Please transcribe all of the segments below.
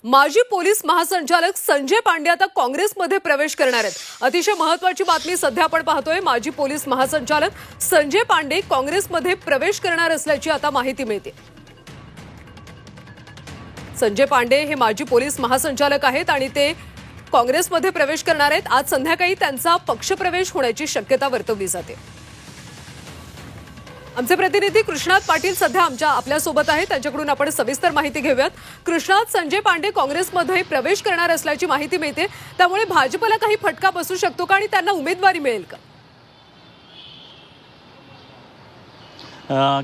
माजी पोलीस महासंचालक संजय पांडे आता काँग्रेसमध्ये प्रवेश करणार आहेत। अतिशय महत्त्वाची बातमी सध्या आपण पाहतोय। माजी पोलीस महासंचालक संजय पांडे काँग्रेसमध्ये प्रवेश करणार असल्याची आता माहिती मिळते। संजय पांडे हे माजी पोलीस महासंचालक आहेत आणि ते काँग्रेसमध्ये प्रवेश करणार आहेत। आज संध्याकाळी त्यांचा पक्षप्रवेश होण्याची शक्यता वर्तवली जाते। आमचे प्रतिनिधी कृष्णात पाटील सध्या आपल्यासोबत आहेत, त्यांच्याकडून आपण सविस्तर माहिती घेऊयात। कृष्णात, संजय पांडे काँग्रेसमध्ये प्रवेश करणार असल्याची माहिती मिळते, त्यामुळे भाजपला काही फटका बसू शकतो का आणि त्यांना उमेदवारी मिळेल का?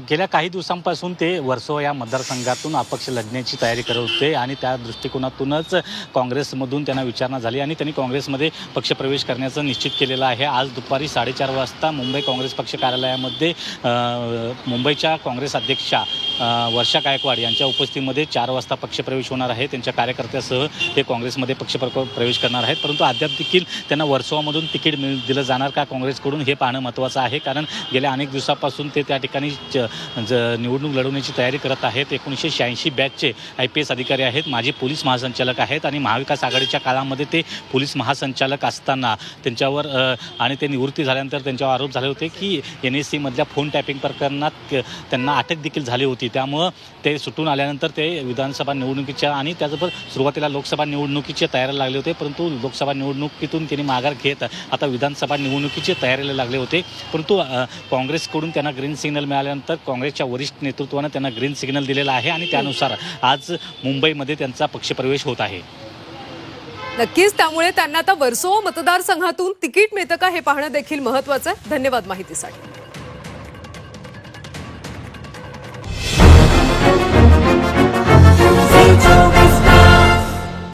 गेल्या काही दिवसांपासून ते वर्सोवा या मतदारसंघातून अपक्ष लढण्याची तयारी करत होते आणि त्या दृष्टिकोनातूनच काँग्रेसमधून त्यांना विचारणा झाली आणि त्यांनी काँग्रेसमध्ये पक्षप्रवेश करण्याचं निश्चित केलेलं आहे। आज दुपारी 4:30 वाजता मुंबई काँग्रेस पक्ष कार्यालयामध्ये मुंबईच्या काँग्रेस अध्यक्षा वर्षा गायकवाड यांच्या उपस्थितीमध्ये 4 वाजता पक्षप्रवेश होणार आहे। त्यांच्या कार्यकर्त्यासह ते काँग्रेसमध्ये पक्षप्रवेश करणार आहेत, परंतु अद्याप देखील त्यांना वर्सोवामधून तिकीट दिलं जाणार का काँग्रेसकडून हे पाहणं महत्त्वाचं आहे, कारण गेल्या अनेक दिवसापासून ते त्या ठिकाणी निवडणूक लढवण्याची तयारी करत आहेत। 1986 बॅचचे IPS अधिकारी आहेत, माजी पोलीस महासंचालक आहेत आणि महाविकास आघाडीच्या काळामध्ये ते पोलीस महासंचालक असताना त्यांच्यावर आणि ते निवृत्ती झाल्यानंतर त्यांच्यावर आरोप झाले होते की NSC मधल्या फोन टॅपिंग प्रकरणात त्यांना अटक देखील झाली होती। त्यामुळे ते सुटून आल्यानंतर ते विधानसभा निवडणुकीच्या आणि त्याचबरोबर सुरुवातीला लोकसभा निवडणुकीच्या तयारीला लागले होते, परंतु लोकसभा निवडणुकीतून त्यांनी माघार घेत आता विधानसभा निवडणुकीची तयारीला लागले होते। परंतु काँग्रेसकडून त्यांना ग्रीन सिग्नल मिळाल्यानंतर काँग्रेसच्या वरिष्ठ नेतृत्वाने त्यांना ग्रीन सिग्नल दिलेला आहे आणि त्यानुसार आज मुंबईमध्ये त्यांचा पक्षप्रवेश होत आहे। नक्कीच, त्यामुळे त्यांना आता वर्सोवा मतदारसंघातून तिकीट मिळतं का हे पाहणं देखील महत्त्वाचं आहे। धन्यवाद माहितीसाठी।